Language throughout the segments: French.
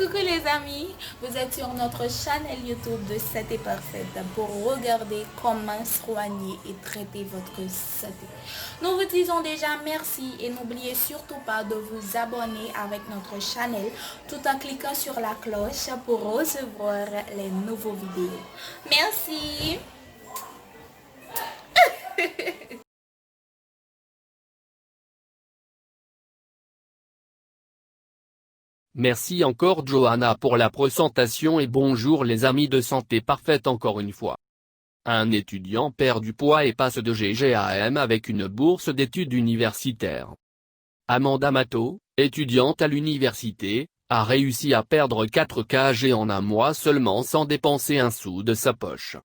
Coucou les amis, vous êtes sur notre chaîne YouTube de Santé Parfaite pour regarder comment soigner et traiter votre santé. Nous vous disons déjà merci et n'oubliez surtout pas de vous abonner avec notre chaîne tout en cliquant sur la cloche pour recevoir les nouveaux vidéos. Merci. Merci encore Johanna pour la présentation et bonjour les amis de Santé Parfaite encore une fois. Un étudiant perd du poids et passe de GG à AM avec une bourse d'études universitaires. Amanda Matteau, étudiante à l'université, a réussi à perdre 4 kg en un mois seulement sans dépenser un sou de sa poche.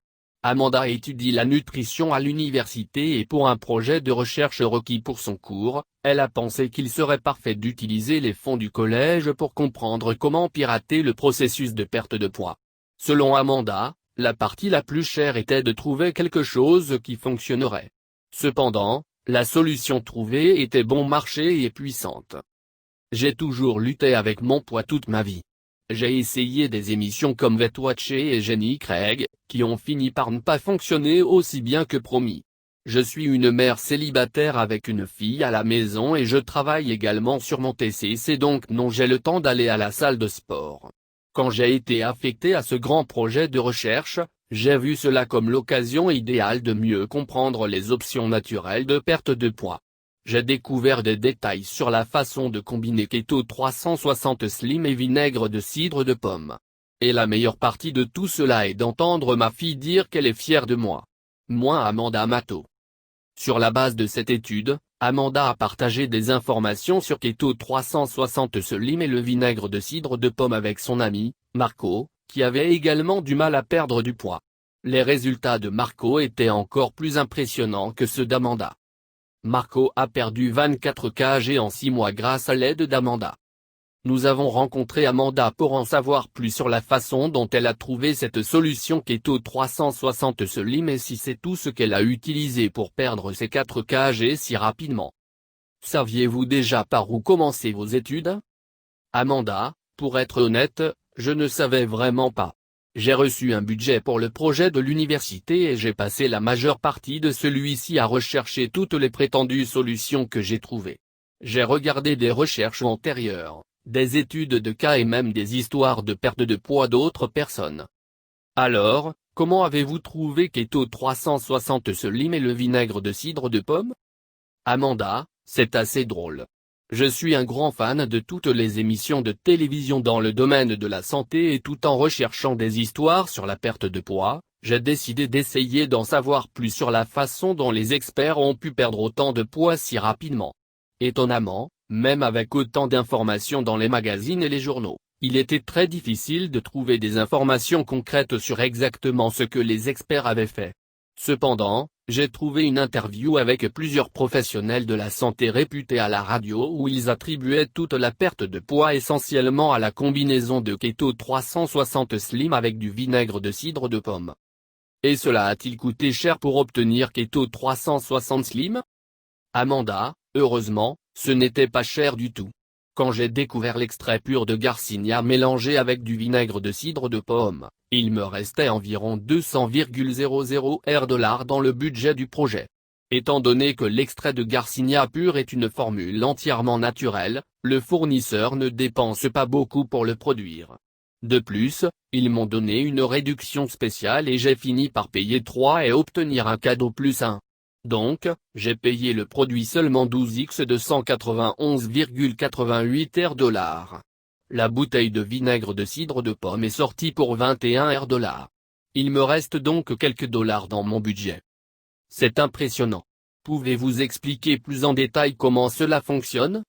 Amanda étudie la nutrition à l'université et pour un projet de recherche requis pour son cours, elle a pensé qu'il serait parfait d'utiliser les fonds du collège pour comprendre comment pirater le processus de perte de poids. Selon Amanda, la partie la plus chère était de trouver quelque chose qui fonctionnerait. Cependant, la solution trouvée était bon marché et puissante. J'ai toujours lutté avec mon poids toute ma vie. J'ai essayé des émissions comme Vet Watcher et Jenny Craig, qui ont fini par ne pas fonctionner aussi bien que promis. Je suis une mère célibataire avec une fille à la maison et je travaille également sur mon TCC donc non j'ai le temps d'aller à la salle de sport. Quand j'ai été affecté à ce grand projet de recherche, j'ai vu cela comme l'occasion idéale de mieux comprendre les options naturelles de perte de poids. J'ai découvert des détails sur la façon de combiner Keto 360 Slim et vinaigre de cidre de pomme. Et la meilleure partie de tout cela est d'entendre ma fille dire qu'elle est fière de moi. Moi Amanda Matteau. Sur la base de cette étude, Amanda a partagé des informations sur Keto 360 Slim et le vinaigre de cidre de pomme avec son ami, Marco, qui avait également du mal à perdre du poids. Les résultats de Marco étaient encore plus impressionnants que ceux d'Amanda. Marco a perdu 24 kg en 6 mois grâce à l'aide d'Amanda. Nous avons rencontré Amanda pour en savoir plus sur la façon dont elle a trouvé cette solution Keto 360 Slim et si c'est tout ce qu'elle a utilisé pour perdre ses 4 kg si rapidement. Saviez-vous déjà par où commencer vos études? Amanda, pour être honnête, je ne savais vraiment pas. J'ai reçu un budget pour le projet de l'université et j'ai passé la majeure partie de celui-ci à rechercher toutes les prétendues solutions que j'ai trouvées. J'ai regardé des recherches antérieures, des études de cas et même des histoires de perte de poids d'autres personnes. Alors, comment avez-vous trouvé Keto 360 Slim et le vinaigre de cidre de pomme? Amanda, c'est assez drôle. Je suis un grand fan de toutes les émissions de télévision dans le domaine de la santé et tout en recherchant des histoires sur la perte de poids, j'ai décidé d'essayer d'en savoir plus sur la façon dont les experts ont pu perdre autant de poids si rapidement. Étonnamment, même avec autant d'informations dans les magazines et les journaux, il était très difficile de trouver des informations concrètes sur exactement ce que les experts avaient fait. Cependant, j'ai trouvé une interview avec plusieurs professionnels de la santé réputés à la radio où ils attribuaient toute la perte de poids essentiellement à la combinaison de Keto 360 Slim avec du vinaigre de cidre de pomme. Et cela a-t-il coûté cher pour obtenir Keto 360 Slim? Amanda, heureusement, ce n'était pas cher du tout. Quand j'ai découvert l'extrait pur de Garcinia mélangé avec du vinaigre de cidre de pomme, il me restait environ 200,00 $ dans le budget du projet. Étant donné que l'extrait de Garcinia pur est une formule entièrement naturelle, le fournisseur ne dépense pas beaucoup pour le produire. De plus, ils m'ont donné une réduction spéciale et j'ai fini par payer 3 et obtenir un cadeau plus 1. Donc, j'ai payé le produit seulement 12x de 191,88 $. La bouteille de vinaigre de cidre de pomme est sortie pour 21 $. Il me reste donc quelques dollars dans mon budget. C'est impressionnant. Pouvez-vous expliquer plus en détail comment cela fonctionne?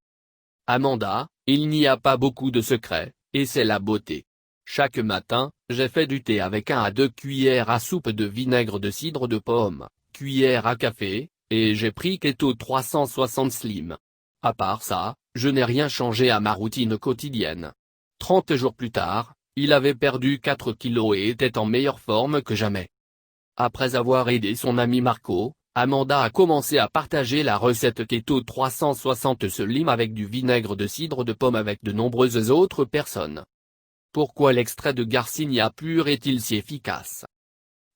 Amanda, il n'y a pas beaucoup de secrets, et c'est la beauté. Chaque matin, j'ai fait du thé avec 1 à 2 cuillères à soupe de vinaigre de cidre de pomme, cuillère à café, et j'ai pris Keto 360 Slim. À part ça, je n'ai rien changé à ma routine quotidienne. 30 jours plus tard, il avait perdu 4 kilos et était en meilleure forme que jamais. Après avoir aidé son ami Marco, Amanda a commencé à partager la recette Keto 360 Slim avec du vinaigre de cidre de pomme avec de nombreuses autres personnes. Pourquoi l'extrait de Garcinia pur est-il si efficace?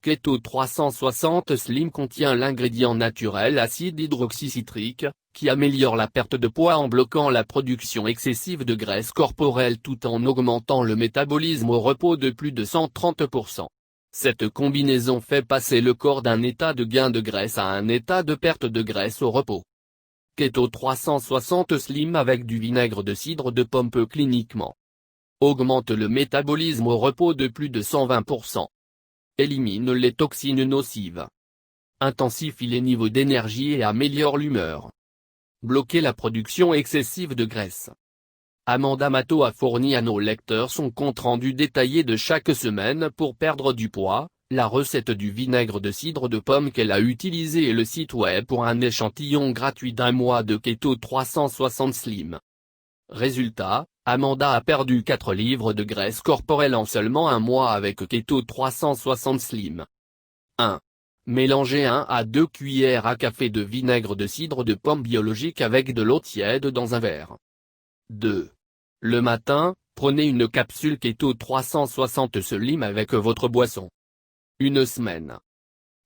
Keto 360 Slim contient l'ingrédient naturel acide hydroxycitrique, qui améliore la perte de poids en bloquant la production excessive de graisse corporelle tout en augmentant le métabolisme au repos de plus de 130%. Cette combinaison fait passer le corps d'un état de gain de graisse à un état de perte de graisse au repos. Keto 360 Slim avec du vinaigre de cidre de pomme peut cliniquement augmente le métabolisme au repos de plus de 120%. Élimine les toxines nocives. Intensifie les niveaux d'énergie et améliore l'humeur. Bloquer la production excessive de graisse. Amanda Matteau a fourni à nos lecteurs son compte-rendu détaillé de chaque semaine pour perdre du poids, la recette du vinaigre de cidre de pomme qu'elle a utilisé et le site web pour un échantillon gratuit d'un mois de Keto 360 Slim. Résultat, Amanda a perdu 4 livres de graisse corporelle en seulement un mois avec Keto 360 Slim. 1. Mélangez 1 à 2 cuillères à café de vinaigre de cidre de pomme biologique avec de l'eau tiède dans un verre. 2. Le matin, prenez une capsule Keto 360 Slim avec votre boisson. Une semaine.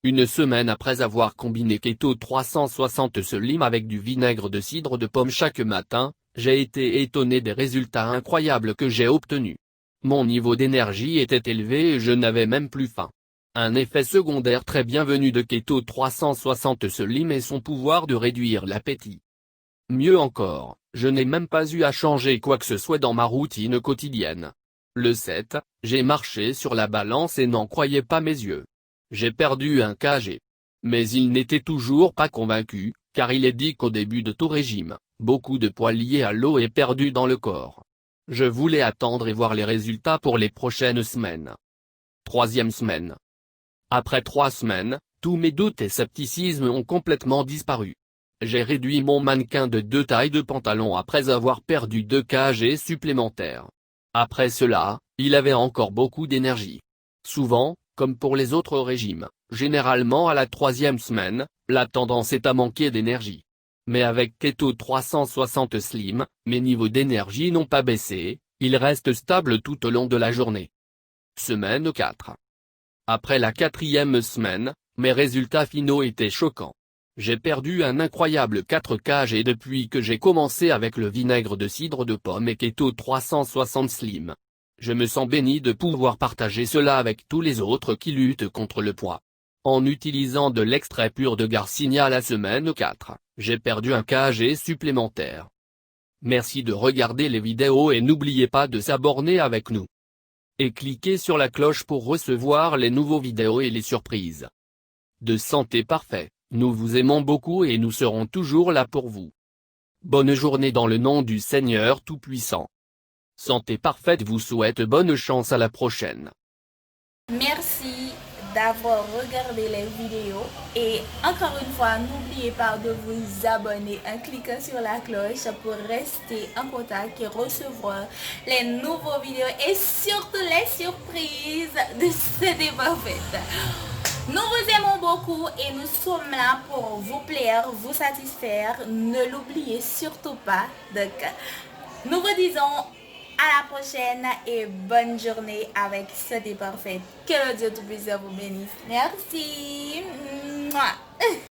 Une semaine après avoir combiné Keto 360 Slim avec du vinaigre de cidre de pomme chaque matin, j'ai été étonné des résultats incroyables que j'ai obtenus. Mon niveau d'énergie était élevé et je n'avais même plus faim. Un effet secondaire très bienvenu de Keto 360 Slim est son pouvoir de réduire l'appétit. Mieux encore, je n'ai même pas eu à changer quoi que ce soit dans ma routine quotidienne. Le 7, j'ai marché sur la balance et n'en croyais pas mes yeux. J'ai perdu 1 kg. Mais il n'était toujours pas convaincu, car il est dit qu'au début de tout régime, beaucoup de poids liés à l'eau est perdu dans le corps. Je voulais attendre et voir les résultats pour les prochaines semaines. 3e semaine. Après 3 semaines, tous mes doutes et scepticismes ont complètement disparu. J'ai réduit mon mannequin de 2 tailles de pantalon après avoir perdu 2 kg supplémentaires. Après cela, il avait encore beaucoup d'énergie. Souvent, comme pour les autres régimes, généralement à la 3e semaine, la tendance est à manquer d'énergie. Mais avec Keto 360 Slim, mes niveaux d'énergie n'ont pas baissé, ils restent stables tout au long de la journée. Semaine 4. Après la 4e semaine, mes résultats finaux étaient choquants. J'ai perdu un incroyable 4 kg depuis que j'ai commencé avec le vinaigre de cidre de pomme et Keto 360 Slim. Je me sens béni de pouvoir partager cela avec tous les autres qui luttent contre le poids. En utilisant de l'extrait pur de Garcinia la semaine 4, j'ai perdu 1 kg supplémentaire. Merci de regarder les vidéos et n'oubliez pas de s'abonner avec nous. Et cliquez sur la cloche pour recevoir les nouveaux vidéos et les surprises. De santé parfait, nous vous aimons beaucoup et nous serons toujours là pour vous. Bonne journée dans le nom du Seigneur Tout-Puissant. Santé parfaite vous souhaite bonne chance à la prochaine. Merci d'avoir regardé les vidéos et encore une fois, n'oubliez pas de vous abonner en cliquant sur la cloche pour rester en contact et recevoir les nouveaux vidéos et surtout les surprises de C'était Parfaite. Nous vous aimons beaucoup et nous sommes là pour vous plaire, vous satisfaire. Ne l'oubliez surtout pas. Donc, nous vous disons à la prochaine et bonne journée avec C'était Parfaite. Que le Dieu Tout-Puissant vous bénisse. Merci. Mouah.